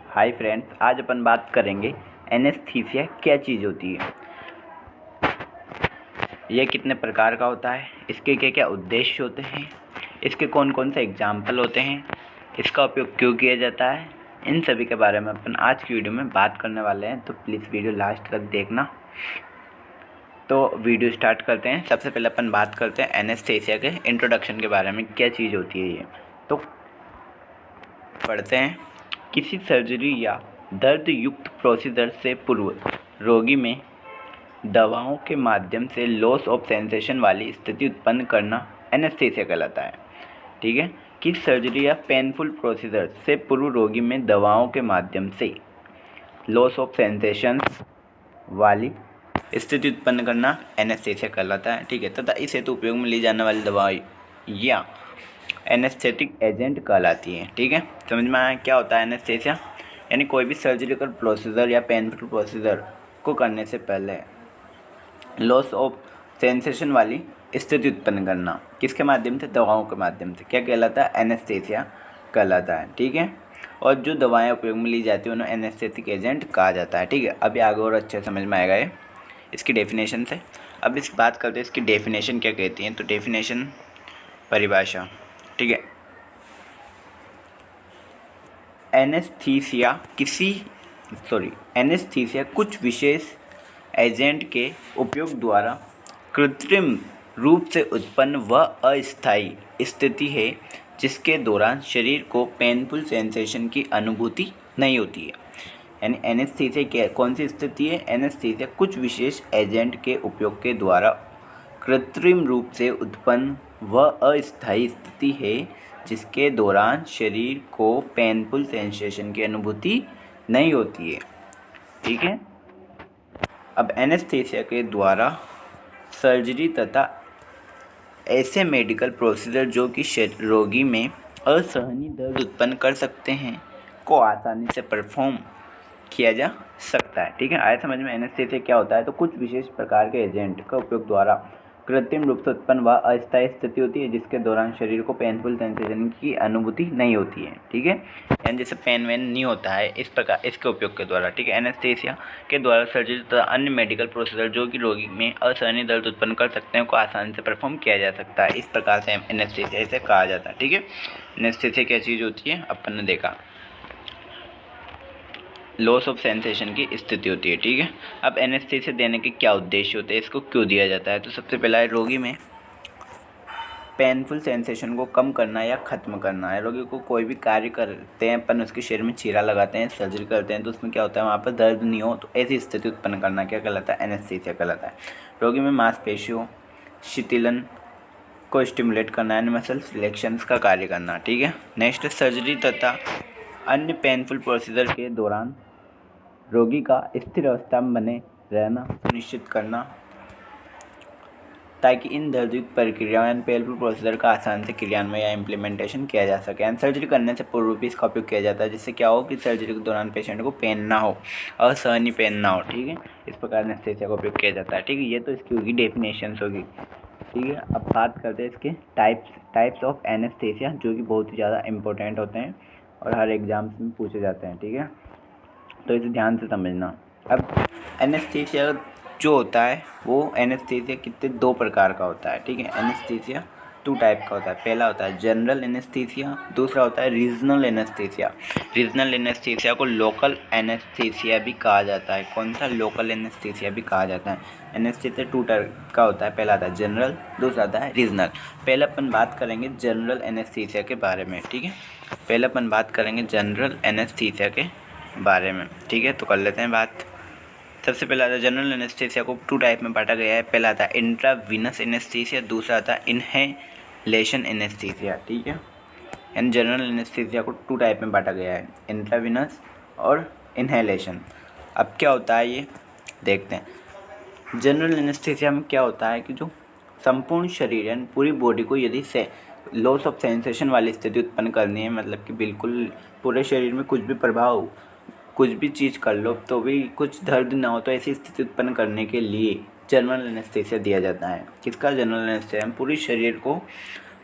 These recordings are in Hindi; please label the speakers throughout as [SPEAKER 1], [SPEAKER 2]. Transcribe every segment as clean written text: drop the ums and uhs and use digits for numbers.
[SPEAKER 1] हाय फ्रेंड्स, आज अपन बात करेंगे एनेस्थीसिया क्या चीज़ होती है, यह कितने प्रकार का होता है, इसके क्या क्या उद्देश्य होते हैं, इसके कौन कौन से एग्जाम्पल होते हैं, इसका उपयोग क्यों किया जाता है, इन सभी के बारे में अपन आज की वीडियो में बात करने वाले हैं। तो प्लीज़ वीडियो लास्ट तक देखना। तो वीडियो स्टार्ट करते हैं। सबसे पहले अपन बात करते हैं एनेस्थीसिया के इंट्रोडक्शन के बारे में, क्या चीज़ होती है ये। तो पढ़ते हैं। किसी सर्जरी या दर्द युक्त प्रोसीजर से पूर्व रोगी में दवाओं के माध्यम से लॉस ऑफ सेंसेशन वाली स्थिति उत्पन्न करना एनेस्थीसिया कहलाता है। ठीक है, किसी सर्जरी या पेनफुल प्रोसीजर से पूर्व रोगी में दवाओं के माध्यम से लॉस ऑफ सेंसेशन वाली स्थिति उत्पन्न करना एनेस्थीसिया कहलाता है। ठीक है, तथा इस हेतु उपयोग में ली जाने वाली दवाई या एनेस्थेटिक एजेंट कहलाती है। ठीक है, समझ में आया क्या होता है एनेस्थीसिया? यानी कोई भी सर्जिकल प्रोसीजर या पेनफुल प्रोसीजर को करने से पहले लॉस ऑफ सेंसेशन वाली स्थिति उत्पन्न करना, किसके माध्यम से? दवाओं के माध्यम से। क्या कहलाता है? एनेस्थीसिया कहलाता है। ठीक है, और जो दवाएं उपयोग में ली जाती हैं उन्हें एनेस्थेटिक एजेंट कहा जाता है। ठीक है, अभी आगे और अच्छे समझ में आएगा ये इसकी डेफिनेशन से। अब इस बात करते हैं इसकी डेफिनेशन क्या कहती हैं। तो डेफिनेशन, परिभाषा। ठीक है, एनेस्थीसिया कुछ विशेष एजेंट के उपयोग द्वारा कृत्रिम रूप से उत्पन्न व अस्थायी स्थिति है जिसके दौरान शरीर को पेनफुल सेंसेशन की अनुभूति नहीं होती है। यानी एनेस्थीसिया क्या, कौन सी स्थिति है? एनेस्थीसिया कुछ विशेष एजेंट के उपयोग के द्वारा कृत्रिम रूप से उत्पन्न व अस्थायी स्थिति है जिसके दौरान शरीर को पेनफुल सेंसेशन की अनुभूति नहीं होती है। ठीक है, अब एनेस्थीसिया के द्वारा सर्जरी तथा ऐसे मेडिकल प्रोसीजर जो कि रोगी में असहनीय दर्द उत्पन्न कर सकते हैं को आसानी से परफॉर्म किया जा सकता है। ठीक है, आया समझ में एनेस्थीसिया क्या होता है? तो कुछ विशेष प्रकार के एजेंट का उपयोग द्वारा कृत्रिम रूप से उत्पन्न व अस्थायी स्थिति होती है जिसके दौरान शरीर को पेनफुल सेंसेशन की अनुभूति नहीं होती है। ठीक है, यानी जैसे पेन वेन नहीं होता है, इस प्रकार इसके उपयोग के द्वारा। ठीक है, एनेस्थीसिया के द्वारा सर्जरी तथा अन्य मेडिकल प्रोसीजर जो कि रोगी में असहनीय दर्द उत्पन्न कर सकते हैं को आसानी से परफॉर्म किया जा सकता है। इस प्रकार से एनेस्थीसिया इसे कहा जाता है। ठीक है, एनेस्थीसिया क्या चीज़ होती है अपन ने देखा, लॉस ऑफ सेंसेशन की स्थिति होती है। ठीक है, अब एनेस्थीसिया देने के क्या उद्देश्य होते हैं, इसको क्यों दिया जाता है? तो सबसे पहला है रोगी में पेनफुल सेंसेशन को कम करना या ख़त्म करना है। रोगी को कोई भी कार्य करते हैं अपन, उसके शरीर में चीरा लगाते हैं, सर्जरी करते हैं, तो उसमें क्या होता है, वहाँ पर दर्द नहीं हो, तो ऐसी स्थिति उत्पन्न करना क्या कहलाता है? एनेस्थीसिया कहलाता है। रोगी में मांसपेशियों शिथिलन को स्टिमुलेट करना यानी मसल रिलैक्सेशन का कार्य करना। ठीक है, नेक्स्ट सर्जरी तथा अन्य पेनफुल प्रोसीजर के दौरान रोगी का स्थिर अवस्था में बने रहना सुनिश्चित करना ताकि इन दर्दयुक्त प्रक्रियाओं यानी पेनफुल प्रोसीजर का आसान से क्रियान्वयन या इम्प्लीमेंटेशन किया जा सके। एंड सर्जरी करने से पूर्व भी इसका उपयोग किया जाता है जिससे क्या हो कि सर्जरी के दौरान पेशेंट को पेन ना हो, असहनीय पेन ना हो। ठीक है, इस प्रकार एनेस्थीसिया का उपयोग किया जाता है। ठीक है, ये तो इसकी होगी डेफिनेशंस होगी। ठीक है, अब बात करते हैं इसके टाइप्स ऑफ एनेस्थीसिया जो कि बहुत ही ज़्यादा इंपॉर्टेंट होते हैं और हर एग्जाम्स में पूछे जाते हैं। ठीक है, तो इसे ध्यान से समझना। अब एनेस्थीसिया जो होता है वो एनेस्थीसिया कितने दो प्रकार का होता है। ठीक है, एनेस्थीसिया 2 टाइप का होता है। पहला होता है जनरल एनेस्थीसिया, दूसरा होता है रीजनल एनेस्थीसिया। रीजनल एनेस्थीसिया को लोकल एनेस्थीसिया भी कहा जाता है। कौन सा? लोकल एनेस्थीसिया भी कहा जाता है। एनेस्थीसिया 2 टाइप का होता है, पहला आता है जनरल, दूसरा आता है रीजनल। पहले अपन बात करेंगे जनरल एनेस्थीसिया के बारे में। ठीक है, पहले अपन बात करेंगे जनरल एनेस्थीसिया के बारे में। ठीक है, तो कर लेते हैं बात। सबसे पहला आता है जनरल एनेस्थीसिया को 2 टाइप में बांटा गया है। पहला आता है इंट्रावीनस एनेस्थीसिया, दूसरा आता है इनहेलेशन एनेस्थीसिया। ठीक है, एंड जनरल एनेस्थीसिया को 2 टाइप में बांटा गया है, इंट्रावीनस और इनहेलेशन। अब क्या होता है ये देखते हैं। जनरल एनेस्थीसिया में क्या होता है कि जो संपूर्ण शरीर यानी पूरी बॉडी को यदि से लॉस ऑफ सेंसेशन वाली स्थिति उत्पन्न करनी है, मतलब कि बिल्कुल पूरे शरीर में कुछ भी प्रभाव, कुछ भी चीज़ कर लो तो भी कुछ दर्द ना हो, तो ऐसी स्थिति उत्पन्न करने के लिए जनरल एनेस्थीसिया दिया जाता है। किसका? General anaesthesia. पूरे शरीर को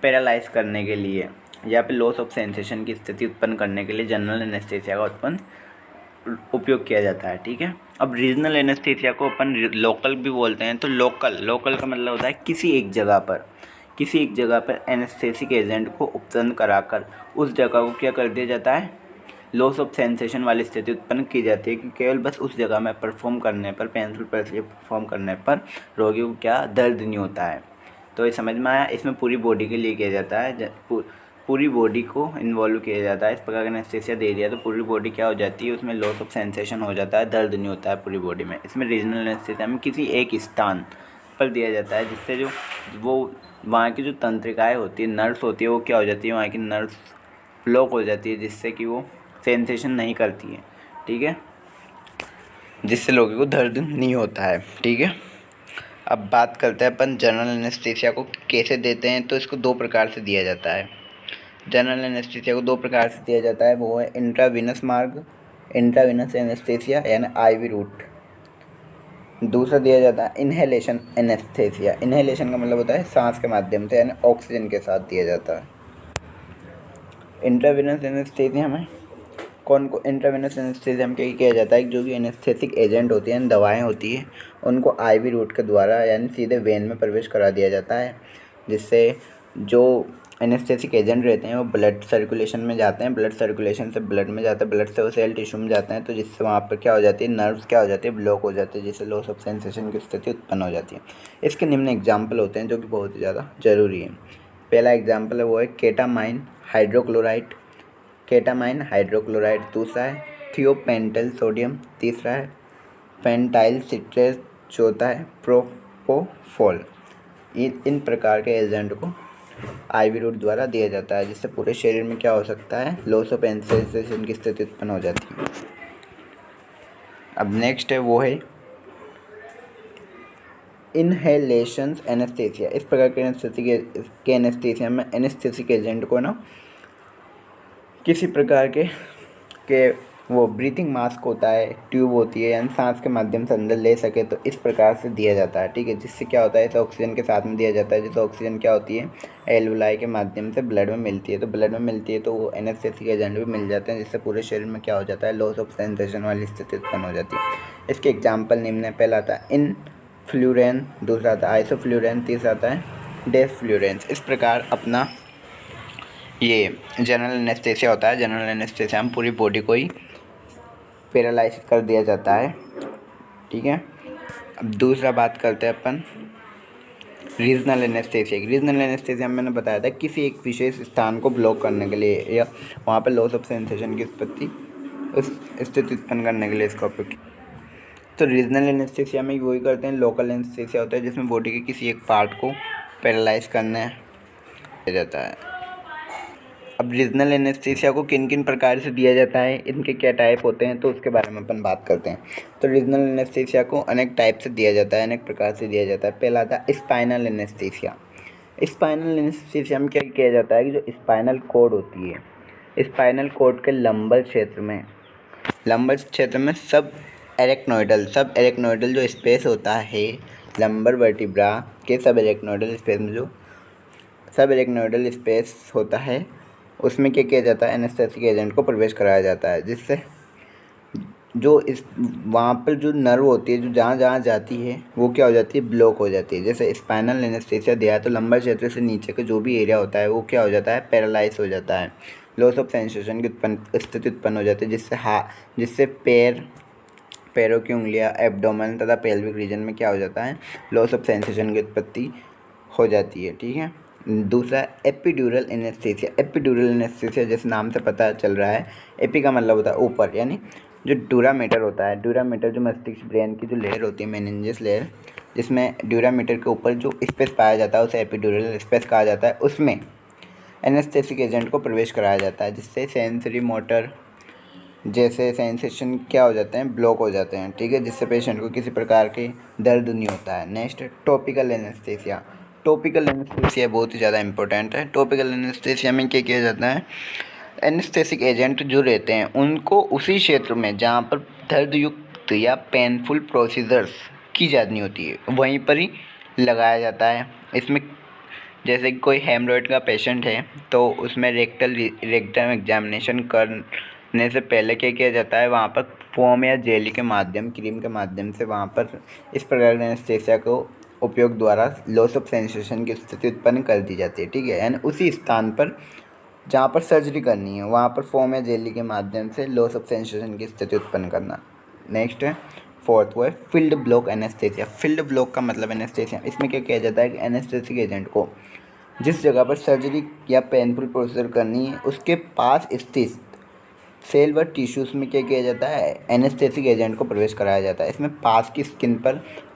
[SPEAKER 1] पैरालाइज करने के लिए या फिर लॉस ऑफ सेंसेशन की स्थिति उत्पन्न करने के लिए जनरल एनेस्थीसिया का उत्पन्न उपयोग किया जाता है। ठीक है, अब रीजनल एनेस्थीसिया को अपन लोकल भी बोलते हैं। तो लोकल का मतलब होता है किसी एक जगह पर एनेस्थेसिक एजेंट को उपचार कराकर उस जगह को क्या कर दिया जाता है, लॉस ऑफ सेंसेशन वाली स्थिति उत्पन्न की जाती है कि केवल बस उस जगह में परफॉर्म करने पर, पेनफुल प्रोसीजर परफॉर्म करने पर रोगी को क्या दर्द नहीं होता है। तो ये समझ में आया। इसमें पूरी बॉडी के लिए किया जाता है, पूरी बॉडी को इन्वॉल्व किया जाता है। इस प्रकार का एनेस्थीसिया दे दिया तो पूरी बॉडी क्या हो जाती है, उसमें लॉस ऑफ सेंसेशन हो जाता है, दर्द नहीं होता है पूरी बॉडी में। इसमें रीजनल एनेस्थीसिया में किसी एक स्थान पर दिया जाता है, जिससे जो वो वहाँ की जो तंत्रिकाएँ होती है, नर्व्स होती है, वो क्या हो जाती है, वहाँ की नर्व्स ब्लॉक हो जाती है, जिससे कि वो सेंसेशन नहीं करती है। ठीक है, जिससे लोगों को दर्द नहीं होता है। ठीक है, अब बात करते हैं अपन जनरल एनेस्थीसिया को कैसे देते हैं। तो इसको दो प्रकार से दिया जाता है। जनरल एनेस्थीसिया को दो प्रकार से दिया जाता है, वो है इंट्रावीनस मार्ग, इंट्रावीनस एनेस्थीसिया यानी आईवी रूट। दूसरा दिया जाता है इन्हेलेशन एनेस्थीसिया। इन्हेलेशन का मतलब होता है सांस के माध्यम से यानी ऑक्सीजन के साथ दिया जाता है। इंट्रावीनस एनेस्थीसिया में इंट्रावेनस एनेस्थीसिया में क्या किया जाता है कि जो भी एनेस्थेटिक एजेंट होती हैं, दवाएं होती हैं, उनको आईवी रूट के द्वारा यानी सीधे वेन में प्रवेश करा दिया जाता है, जिससे जो एनेस्थेटिक एजेंट रहते हैं वो ब्लड सर्कुलेशन में जाते हैं, ब्लड सर्कुलेशन से ब्लड में जाते हैं, ब्लड से वो सेल टिश्यू में जाते हैं, तो जिससे वहाँ पर क्या हो जाती है, नर्व्स क्या हो जाती है, ब्लॉक हो जाती है, जिससे लॉस ऑफ सेंसेशन की स्थिति उत्पन्न हो जाती है। इसके निम्न एग्जाम्पल होते हैं जो कि बहुत ही ज़्यादा ज़रूरी है। पहला एग्जाम्पल है वो है केटामाइन हाइड्रोक्लोराइड, दूसरा है थियोपेंटल सोडियम, तीसरा है पेंटाइल सिट्रेट, चौथा है प्रोपोफॉल। इन प्रकार के एजेंट को आईवी रूट द्वारा दिया जाता है, जिससे पूरे शरीर में क्या हो सकता है, लॉस ऑफ सेंसेशन की स्थिति उत्पन्न हो जाती है। अब नेक्स्ट है वो है इनहेलेशन एनेस्थीसिया। इस प्रकार के एनेस्थीसिया में एनेस्थेटिक एजेंट को ना किसी प्रकार के वो ब्रीथिंग मास्क होता है, ट्यूब होती है, यानी सांस के माध्यम से अंदर ले सके, तो इस प्रकार से दिया जाता है। ठीक है, जिससे क्या होता है, इसे ऑक्सीजन के साथ में दिया जाता है, जिससे ऑक्सीजन क्या होती है, एल्वुलाई के माध्यम से ब्लड में मिलती है, तो ब्लड में मिलती है तो वो एनेस्थेटिक एजेंट भी मिल जाते हैं, जिससे पूरे शरीर में क्या हो जाता है, लॉस ऑफ सेंसेशन वाली स्थिति उत्पन्न हो जाती है। इसके एग्जाम्पल निम्न है। पहला आता है इनफ्लुरेन, दूसरा आता है आइसोफ्लुरेन, तीसरा आता है डेसफ्लुरेंस। इस प्रकार अपना ये जनरल एनेस्थीसिया होता है। जनरल एनेस्थीसिया में पूरी बॉडी को ही पैरालाइज कर दिया जाता है। ठीक है, अब दूसरा बात करते हैं अपन रीजनल एनेस्थीसिया की। रीजनल एनेस्थीसिया में मैंने बताया था किसी एक विशेष स्थान को ब्लॉक करने के लिए या वहाँ पर लॉस ऑफ सेंसेशन की स्थिति उत्पन्न करने के लिए इसका उपयोग किया। तो रीजनल एनेस्थीसिया में वही करते हैं। लोकल एनेस्थीसिया होता है जिसमें बॉडी के किसी एक पार्ट को पैरालाइज करने जाता है। अब रीजनल एनेस्थीसिया को किन किन प्रकार से दिया जाता है, इनके क्या टाइप होते हैं, तो उसके बारे में अपन बात करते हैं। तो रीजनल एनेस्थीसिया को अनेक टाइप से दिया जाता है, अनेक प्रकार से दिया जाता है। पहला आता है स्पाइनल एनेस्थीसिया। स्पाइनल एनेस्थीसिया में क्या किया जाता है कि जो स्पाइनल कॉर्ड होती है, स्पाइनल कॉर्ड के लंबर क्षेत्र में सब एरेक्नोइडल जो स्पेस होता है लंबर वर्टिब्रा के सब एरेक्नोइडल स्पेस होता है, उसमें क्या किया जाता है, एनेस्थेटिक एजेंट को प्रवेश कराया जाता है, जिससे जो इस वहाँ पर जो नर्व होती है, जो जहाँ जहाँ जाती है, वो क्या हो जाती है, ब्लॉक हो जाती है। जैसे स्पाइनल एनेस्थीसिया दिया है तो लंबर क्षेत्र से नीचे का जो भी एरिया होता है वो क्या हो जाता है, पैरालाइज हो जाता है, लॉस ऑफ सेंसेशन की स्थिति उत्पन्न हो जाती है, जिससे पैरों की उंगलियाँ, एब्डोमेन तथा पेल्विक रीजन में क्या हो जाता है, लॉस ऑफ सेंसेशन की उत्पत्ति हो जाती है। ठीक है, दूसरा एपिड्यूरल एनेस्थीसिया। एपिड्यूरल एनेस्थीसिया जैसे नाम से पता चल रहा है, एपी का मतलब होता है ऊपर, यानी जो ड्यूरामीटर होता है, ड्यूरामीटर जो मस्तिष्क ब्रेन की जो लेयर होती है, मेनिंजेस लेयर, जिसमें ड्यूरामीटर के ऊपर जो स्पेस पाया जाता है उसे एपिड्यूरल स्पेस कहा जाता है, उसमें एनेस्थेटिक एजेंट को प्रवेश कराया जाता है, जिससे सेंसरी मोटर जैसे सेंसेशन क्या हो जाते हैं, ब्लॉक हो जाते हैं। ठीक है, जिससे पेशेंट को किसी प्रकार के दर्द नहीं होता है। Next topical anaesthesia. Topical anaesthesia बहुत ही ज़्यादा इंपॉर्टेंट है। टॉपिकल एनेस्थीसिया में क्या किया जाता है, एनेस्थेटिक एजेंट जो रहते हैं उनको उसी क्षेत्र में जहाँ पर दर्द युक्त या पेनफुल प्रोसीजर्स की जानी होती है वहीं पर ही लगाया जाता है। इसमें जैसे कि कोई हेमरॉइड का पेशेंट है तो उसमें रेक्टम एग्जामिनेशन ने से पहले क्या किया जाता है, वहाँ पर फोम या जेली के माध्यम, क्रीम के माध्यम से वहाँ पर इस प्रकार के एनेस्थीसिया को उपयोग द्वारा लॉस ऑफ सेंसेशन की स्थिति उत्पन्न कर दी जाती है। ठीक है, यानी उसी स्थान पर जहाँ पर सर्जरी करनी है वहाँ पर फोम या जेली के माध्यम से लॉस ऑफ सेंसेशन की स्थिति उत्पन्न करना। नेक्स्ट है फोर्थ, वो है field block anaesthesia. Field block का मतलब एनेस्थीसिया, इसमें क्या किया जाता है कि एनेस्थेटिक एजेंट को जिस जगह पर सर्जरी या पेनफुल प्रोसीजर करनी है उसके पास स्थित सेल व टिश्यूज़ में क्या किया जाता है, एनेस्थेटिक एजेंट को प्रवेश कराया जाता है। इसमें पास की स्किन पर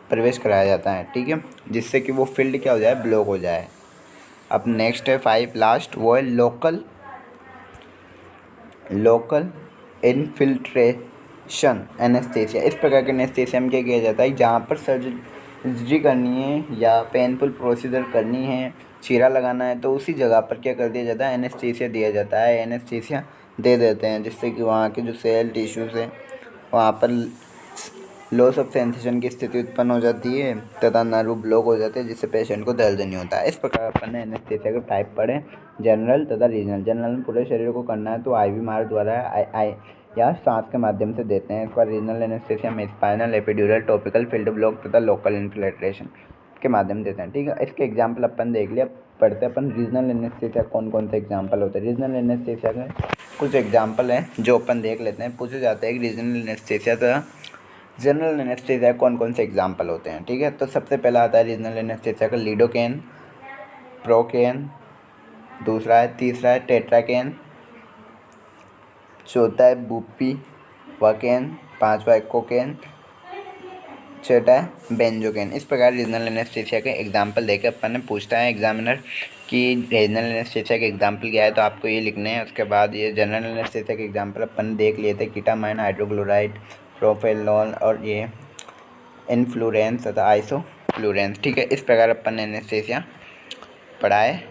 [SPEAKER 1] प्रवेश कराया जाता है। ठीक है, जिससे कि वो फील्ड क्या हो जाए, ब्लॉक हो जाए। अब नेक्स्ट है 5 लास्ट, वो है लोकल इन्फिल्ट्रेशन एनेस्थीसिया। इस प्रकार के एनेस्थीसिया में क्या किया जाता है, जहाँ पर सर्जरी करनी है या पेनफुल प्रोसीजर करनी है, चीरा लगाना है, तो उसी जगह पर क्या कर दिया जाता है, एनेस्थीसिया दिया जाता है, एनेस्थीसिया दे देते हैं, जिससे कि वहाँ के जो सेल टिश्यूज़ हैं वहाँ पर लॉस ऑफ सेंसेशन की स्थिति उत्पन्न हो जाती है तथा नर्व ब्लॉक हो जाते हैं, जिससे पेशेंट को दर्द नहीं होता है। इस प्रकार अपन ने एनेस्थीसिया के टाइप पढ़े, जनरल तथा रीजनल। जनरल में पूरे शरीर को करना है तो आईवी मार्ग द्वारा या सांस के माध्यम से देते हैं। इसका रीजनल एनेस्थीसिया में spinal, epidural, topical, field block तथा लोकल इन्फिल्ट्रेशन के माध्यम देते हैं। ठीक है, इसके एग्जाम्पल अपन देख लिया। पढ़ते अपन रीजनल एनेस्थीसिया कौन कौन से एग्जाम्पल होते हैं। रीजनल एनेस्थीसिया के कुछ एग्जाम्पल हैं जो अपन देख लेते हैं। पूछे जाते हैं कि रीजनल एनेस्थीसिया तथा जनरल एनेस्थीसिया कौन कौन से एग्जाम्पल होते हैं। ठीक है, तो सबसे पहला आता है रीजनल एनेस्थीसिया का लिडोकेन, प्रोकेन, तीसरा है टेट्राकेन, चौथा है बुपीवाकेन, पांचवा है कोकेन, छठा है बेंजोकेन। इस प्रकार रीजनल एनेस्थीसिया के एग्जाम्पल देकर अपन ने पूछता है एग्जामिनर कि रीजनल एनेस्थीसिया के एग्जाम्पल क्या है, तो आपको ये लिखने हैं। उसके बाद ये जनरल एनेस्थीसिया के एग्जाम्पल अपन देख लिए थे, कीटामाइन, हाइड्रोक्लोराइड, प्रोफेनॉल और ये इन्फ्लुरेंस तथा आइसोफ्लुरेंस। ठीक है, इस प्रकार अपन ने एनेस्थीसिया पढ़ा है।